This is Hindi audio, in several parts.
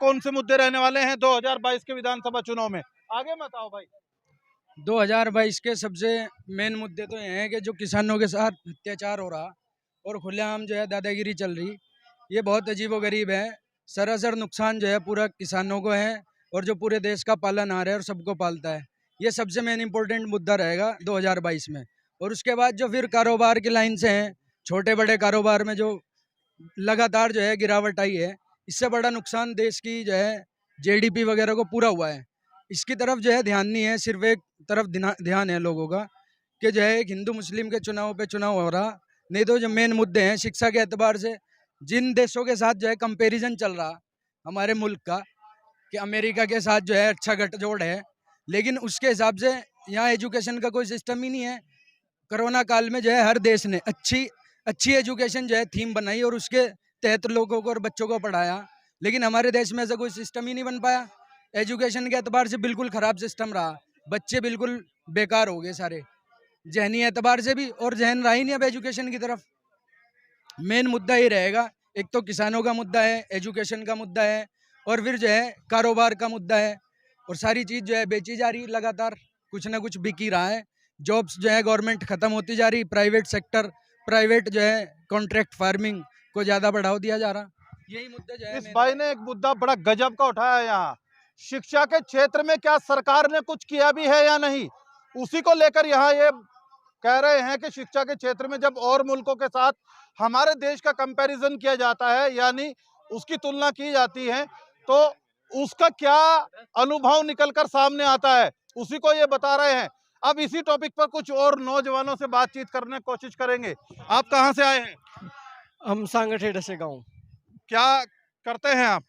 कौन से मुद्दे रहने वाले हैं 2022 के विधानसभा चुनाव में? आगे मत आओ भाई। 2022 के सबसे मेन मुद्दे तो ये हैं कि जो किसानों के साथ अत्याचार हो रहा और खुलेआम जो है दादागिरी चल रही, ये बहुत अजीबोगरीब है। सरासर नुकसान जो है पूरा किसानों को है और जो पूरे देश का पालनहार है और सबको पालता है। ये सबसे मेन इंपॉर्टेंट मुद्दा रहेगा 2022 में। और उसके बाद जो फिर कारोबार की लाइन से हैं, छोटे बड़े कारोबार में जो लगातार जो है गिरावट आई है, इससे बड़ा नुकसान देश की जो है जीडीपी वगैरह को पूरा हुआ है। इसकी तरफ जो है ध्यान नहीं है, सिर्फ एक तरफ ध्यान है लोगों का कि जो है एक हिंदू मुस्लिम के चुनाव पे चुनाव हो रहा, नहीं तो जो मेन मुद्दे हैं शिक्षा के एतबार से जिन देशों के साथ जो है कंपैरिजन चल रहा हमारे मुल्क का कि अमेरिका के साथ जो है अच्छा गठजोड़ है, लेकिन उसके हिसाब से यहाँ एजुकेशन का कोई सिस्टम ही नहीं है। कोरोना काल में जो है हर देश ने अच्छी एजुकेशन जो है थीम बनाई और उसके तहत लोगों को और बच्चों को पढ़ाया, लेकिन हमारे देश में ऐसा कोई सिस्टम ही नहीं बन पाया। एजुकेशन के एतबार से बिल्कुल ख़राब सिस्टम रहा, बच्चे बिल्कुल बेकार हो गए सारे, जहनी एतबार से भी, और जहन रहा ही नहीं अब एजुकेशन की तरफ। मेन मुद्दा ही रहेगा, एक तो किसानों का मुद्दा है, एजुकेशन का मुद्दा है, और फिर जो है कारोबार का मुद्दा है। और सारी चीज़ जो है बेची जा रही, लगातार कुछ ना कुछ बिक ही रहा है। जॉब्स जो है गवर्नमेंट ख़त्म होती जा रही, प्राइवेट सेक्टर, प्राइवेट जो है कॉन्ट्रैक्ट फार्मिंग को ज़्यादा बढ़ावा दिया जा रहा। यही मुद्दे जो है। इस भाई ने एक मुद्दा बड़ा गजब का उठाया है यहाँ, शिक्षा के क्षेत्र में क्या सरकार ने कुछ किया भी है या नहीं, उसी को लेकर यहाँ ये कह रहे हैं कि शिक्षा के क्षेत्र में जब और मुल्कों के साथ हमारे देश का कंपैरिजन किया जाता है, यानी उसकी तुलना की जाती है, तो उसका क्या अनुभव निकलकर सामने आता है, उसी को ये बता रहे हैं। अब इसी टॉपिक पर कुछ और नौजवानों से बातचीत करने की कोशिश करेंगे। आप कहाँ से आए हैं? हम सांगठेड़ा से गाँव। क्या करते हैं आप?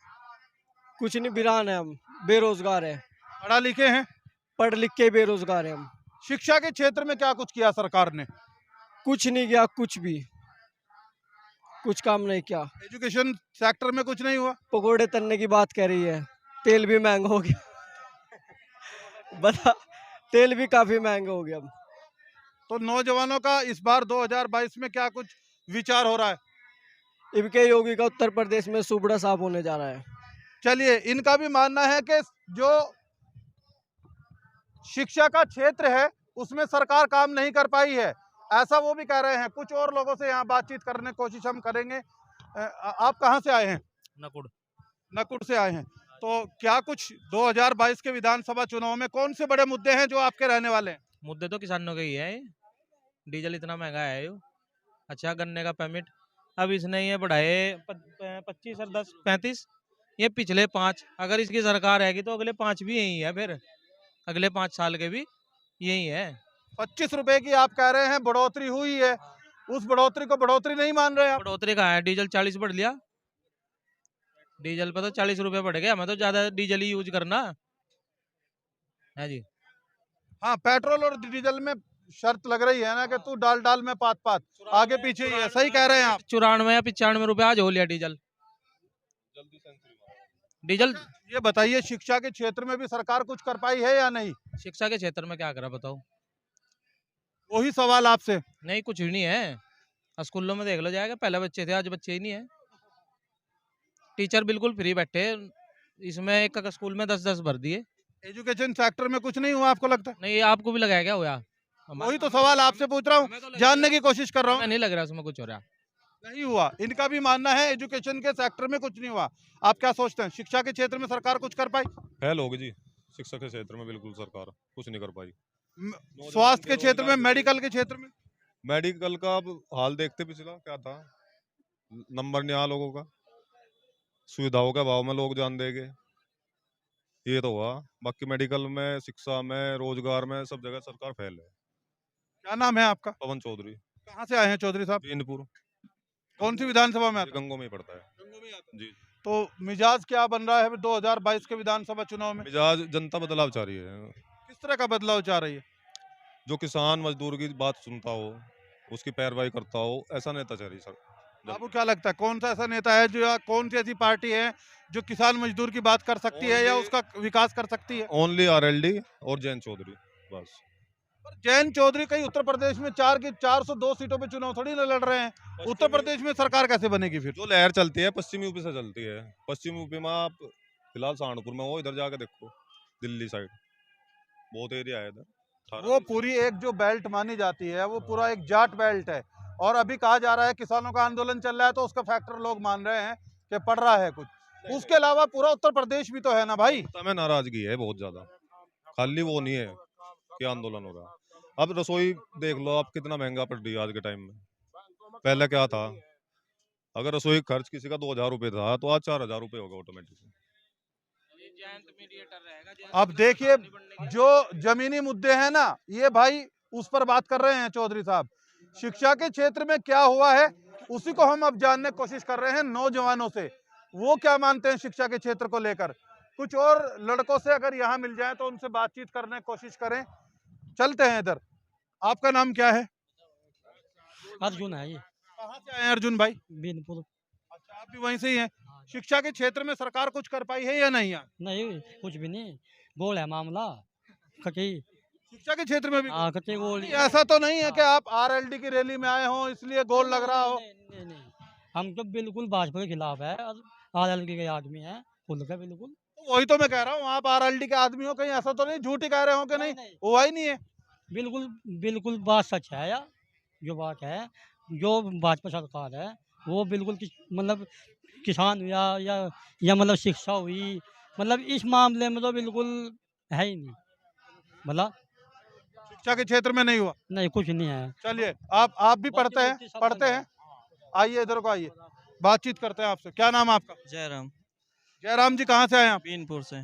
कुछ नहीं, बिरान है, हम बेरोजगार है। पढ़ा लिखे हैं? पढ़ लिख के बेरोजगार है हम। शिक्षा के क्षेत्र में क्या कुछ किया सरकार ने? कुछ नहीं किया, कुछ भी कुछ काम नहीं किया। एजुकेशन सेक्टर में कुछ नहीं हुआ? पकोड़े तलने की बात कह रही है, तेल भी महंगा हो गया बता, तेल भी काफी महंगा हो गया अब। तो नौजवानों का इस बार 2022 में क्या कुछ विचार हो रहा है? इनके योगी का उत्तर प्रदेश में सुबड़ा साफ होने जा रहा है। चलिए, इनका भी मानना है कि जो शिक्षा का क्षेत्र है उसमें सरकार काम नहीं कर पाई है, ऐसा वो भी कह रहे हैं। कुछ और लोगों से यहाँ बातचीत करने की कोशिश हम करेंगे। आप कहाँ से आए हैं? नकुड़। नकुड़ से आए हैं। तो क्या कुछ 2022 के विधानसभा चुनाव में कौन से बड़े मुद्दे हैं जो आपके रहने वाले हैं? मुद्दे तो किसानों के ही है। डीजल इतना महंगा है यो। अच्छा, गन्ने का परमिट अब इसने ये बढ़ाए 25 और 10 35, ये पिछले 5, अगर इसकी सरकार रहेगी तो अगले 5 भी यही है, फिर अगले 5 साल के भी यही है। 25 रुपए की आप कह रहे हैं बढ़ोतरी हुई है, उस बढ़ोतरी को बढ़ोतरी नहीं मान रहे आप? बढ़ोतरी कहाँ है? डीजल 40 बढ़ लिया, डीजल पे तो 40 रुपए बढ़ गया। मैं तो ज्यादा डीजल ही यूज करना है जी। हाँ, पेट्रोल और डीजल में शर्त लग रही है ना कि तू डाल में पात आगे पीछे ही है। सही कह रहे हैं आप। 94 या 95 रुपए आज हो लिया डीजल। डीजल ये बताइए, शिक्षा के क्षेत्र में भी सरकार कुछ कर पाई है या नहीं? शिक्षा के क्षेत्र में क्या करा बताओ? वही सवाल आपसे। नहीं, कुछ भी नहीं है। स्कूलों में देख लो जाएगा, पहले बच्चे थे, आज बच्चे ही नहीं है। टीचर बिल्कुल फ्री बैठे, इसमें एक स्कूल में 10-10 भर दिए। एजुकेशन सेक्टर में कुछ नहीं हुआ आपको लगता है? नहीं, आपको भी लगाया क्या हुआ? वही तो सवाल आपसे पूछ रहा हूँ, जानने की कोशिश कर रहा हूँ। नहीं लग रहा उसमें कुछ हो रहा। नहीं हुआ, इनका भी मानना है एजुकेशन के सेक्टर में कुछ नहीं हुआ। आप क्या सोचते हैं, शिक्षा के क्षेत्र में सरकार कुछ कर पाई? फेल होगी जी, शिक्षा के क्षेत्र में बिल्कुल सरकार कुछ नहीं कर पाई। स्वास्थ्य के क्षेत्र में, मेडिकल के क्षेत्र में? मेडिकल का अब हाल देखते, पिछला क्या था, नंबर नहीं आया लोगों का, सुविधाओं के अभाव में लोग जान देंगे, ये तो हुआ। बाकी मेडिकल में, शिक्षा में, रोजगार में, सब जगह सरकार फेल है। क्या नाम है आपका? पवन चौधरी। कहाँ से आए हैं चौधरी साहब? बीनपुर। कौन सी विधानसभा में? गंगों में ही पड़ता है जी। तो मिजाज क्या बन रहा है 2022 के विधानसभा चुनाव में? मिजाज जनता बदलाव चाह रही है। किस तरह का बदलाव चाह रही है? जो किसान मजदूर की बात सुनता हो, उसकी पैरवाई करता हो, ऐसा नेता चाह रही सर। आपको क्या लगता है कौन सा ऐसा नेता है, जो या कौन सी ऐसी पार्टी है जो किसान मजदूर की बात कर सकती है या उसका विकास कर सकती है? ओनली आरएलडी और जैन चौधरी बस। पर जैन चौधरी कहीं उत्तर प्रदेश में 402 सीटों पे चुनाव थोड़ी ना लड़ रहे हैं। उत्तर प्रदेश में सरकार कैसे बनेगी फिर? जो लहर चलती है पश्चिमी यूपी से चलती है। पश्चिमी यूपी में आप फिलहाल सहारनपुर में हो, इधर जाके देखो दिल्ली साइड बहुत एरिया है इधर। वो पूरी एक जो बेल्ट मानी जाती है वो पूरा एक जाट बेल्ट है, और अभी कहा जा रहा है किसानों का आंदोलन चल रहा है तो उसका फैक्टर लोग मान रहे हैं कि पड़ रहा है कुछ। उसके अलावा पूरा उत्तर प्रदेश भी तो है ना भाई। में नाराजगी है बहुत ज्यादा, खाली वो नहीं है कि आंदोलन हो रहा है। अब रसोई देख लो आप, कितना महंगा पड़ रही है आज के टाइम में। पहले क्या था, अगर रसोई खर्च किसी का 2000 रुपये था तो आज 4000 रुपये होगा ऑटोमेटिक। अब देखिए जो जमीनी मुद्दे हैं ना, ये भाई उस पर बात कर रहे हैं चौधरी साहब। शिक्षा के क्षेत्र में क्या हुआ है उसी को हम अब जानने की कोशिश कर रहे हैं नौजवानों से, वो क्या मानते हैं शिक्षा के क्षेत्र को लेकर। कुछ और लड़कों से अगर यहाँ मिल जाए तो उनसे बातचीत करने की कोशिश करें। चलते हैं इधर। आपका नाम क्या है? अर्जुन है ये, कहाँ से आए हैं अर्जुन भाई? बीनपुर। अच्छा, आप भी वहीं से ही हैं। शिक्षा के क्षेत्र में सरकार कुछ कर पाई है या नहीं यार? नहीं कुछ भी नहीं, गोल है मामला कटी। शिक्षा के क्षेत्र में भी हाँ कटी गोल। नहीं, ऐसा तो नहीं है कि आप आरएलडी की रैली में आए हो इसलिए गोल लग रहा हो। नहीं, नहीं, हम तो बिल्कुल भाजपा के खिलाफ है और आरएलडी के आदमी है खुल का बिल्कुल। तो वही तो मैं कह रहा हूँ, आप आरएलडी के आदमी हो, कहीं ऐसा तो नहीं झूठ ही कह रहे हो कि नहीं? हुआ ही नहीं है। बिल्कुल बिल्कुल बात सच है यार, जो बात है जो भाजपा सरकार है वो बिल्कुल मतलब किसान या मतलब शिक्षा हुई, मतलब इस मामले में तो बिल्कुल है ही नहीं, मतलब शिक्षा के क्षेत्र में नहीं हुआ। नहीं कुछ नहीं है। चलिए आप भी पढ़ते हैं, आइए इधर को आइए, बातचीत करते हैं आपसे। क्या नाम है आपका? जयराम। जयराम जी, कहाँ से आए आप? बीनपुर से।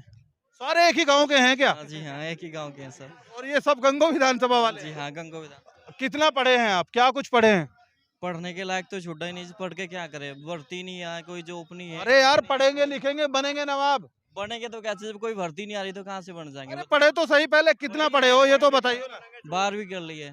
सारे एक ही गांव के हैं क्या? हाँ जी हाँ, एक ही गांव के हैं सर। और ये सब गंगो विधानसभा वाले? जी हाँ, गंगो विधान। कितना पढ़े हैं आप, क्या कुछ पढ़े हैं? पढ़ने के लायक तो छुट्टा ही नहीं, पढ़ के क्या करे, भर्ती नहीं है, कोई जॉब नहीं है। अरे यार पढ़ेंगे लिखेंगे बनेंगे नवाब। बनेंगे तो कैसे, जब कोई भर्ती नहीं आ रही तो कहाँ से बन जाएंगे। अरे पढ़े तो सही, पहले कितना पढ़े हो ये तो बताइए ना। 12वीं कर ली है।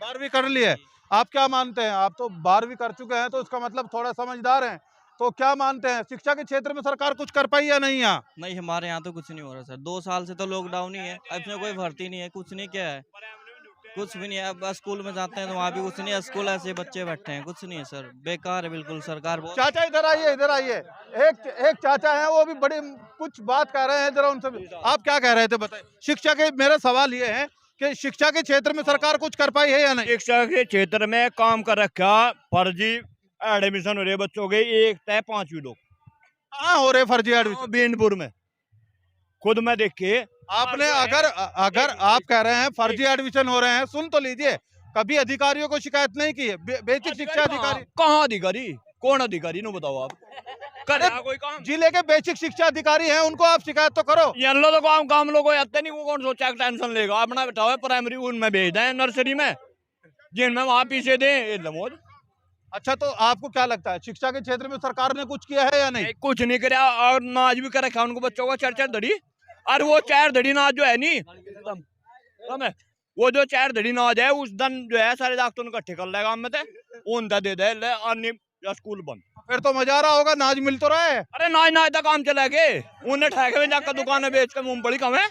12वीं कर ली है। आप क्या मानते हैं? आप तो 12वीं कर चुके हैं तो इसका मतलब थोड़ा समझदार हैं, तो क्या मानते हैं शिक्षा के क्षेत्र में सरकार कुछ कर पाई या नहीं? यहाँ नहीं, हमारे यहाँ तो कुछ नहीं हो रहा सर। 2 साल से तो लॉकडाउन ही है, इसमें कोई भर्ती नहीं है, कुछ नहीं। क्या है, कुछ भी नहीं है। अब स्कूल में जाते हैं तो वहाँ भी कुछ नहीं है, स्कूल ऐसे बच्चे बैठे हैं, कुछ नहीं है सर, बेकार है बिल्कुल सरकार। चाचा इधर आइए, इधर आइए। एक चाचा हैं, वो भी बड़ी कुछ बात कह रहे हैं, जरा उनसे भी। आप क्या कह रहे थे बताइए। शिक्षा के, मेरा सवाल ये है कि शिक्षा के क्षेत्र में सरकार कुछ कर पाई है या नहीं? शिक्षा के क्षेत्र में काम कर रखा, फर्जी एडमिशन हो रहे बच्चों के, एक तय 5वीं लोग। कहाँ हो रहे फर्जी एडमिशन? बीनपुर में खुद में देख के। आपने अगर आप कह रहे हैं फर्जी एडमिशन हो रहे हैं, सुन तो लीजिए, कभी अधिकारियों को शिकायत नहीं की है? बेसिक शिक्षा अधिकारी कहाँ अधिकारी, कौन अधिकारी नो बताओ आप? कर रहा कोई काम? जिले के बेसिक शिक्षा अधिकारी हैं, उनको आप शिकायत तो करो। ये लो तो काम लोगों आते नहीं, वो कौन सोचा टेंशन लेगा। अपना बैठा हुआ प्राइमरी उनमें भेज दें, नर्सरी में जिनमें वहाँ पीछे दें लमोज। अच्छा, तो आपको क्या लगता है शिक्षा के क्षेत्र में सरकार ने कुछ किया है या नहीं? कुछ नहीं कराया, और नाच भी कर रखा उनको बच्चों का 4-4 धड़ी। और वो 4 धड़ी नाच जो है नी, वो जो 4 धड़ी नाच है उस दिन जो है सारे डॉक्टर इकट्ठे कर लेगा में थे, उन दे दे ले अन्य स्कूल बंद। फिर तो मजा आ रहा होगा, नाच मिल तो रहा है। अरे नाच तक काम चला गए, उन्हें ठेके में जाकर दुकानें बेच कर मूंगफली कम है।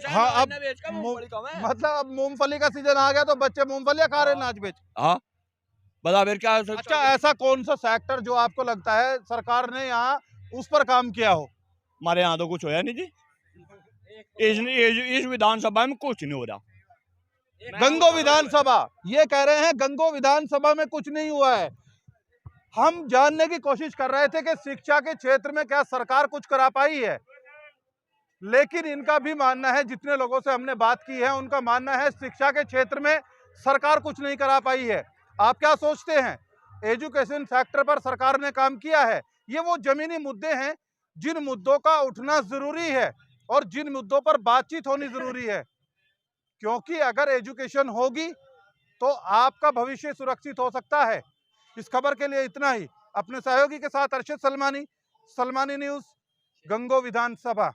हाँ, अब मतलब अब मूंगफली का सीजन आ गया तो बच्चे मूंगफलियां खा रहे हैं नाच बेच। हाँ बता फिर क्या। अच्छा, ऐसा कौन सा सेक्टर जो आपको लगता है सरकार ने यहाँ उस पर काम किया हो? हमारे यहाँ तो कुछ होया नहीं जी, इस विधानसभा में कुछ नहीं हो रहा। गंगो विधानसभा, ये कह रहे हैं गंगो विधानसभा में कुछ नहीं हुआ है। हम जानने की कोशिश कर रहे थे कि शिक्षा के क्षेत्र में क्या सरकार कुछ करा पाई है, लेकिन इनका भी मानना है, जितने लोगों से हमने बात की है उनका मानना है शिक्षा के क्षेत्र में सरकार कुछ नहीं करा पाई है। आप क्या सोचते हैं? एजुकेशन सेक्टर पर सरकार ने काम किया है? ये वो जमीनी मुद्दे हैं जिन मुद्दों का उठना जरूरी है और जिन मुद्दों पर बातचीत होनी जरूरी है, क्योंकि अगर एजुकेशन होगी तो आपका भविष्य सुरक्षित हो सकता है। इस खबर के लिए इतना ही। अपने सहयोगी के साथ अर्शद सलमानी, सलमानी न्यूज़, गंगो विधानसभा।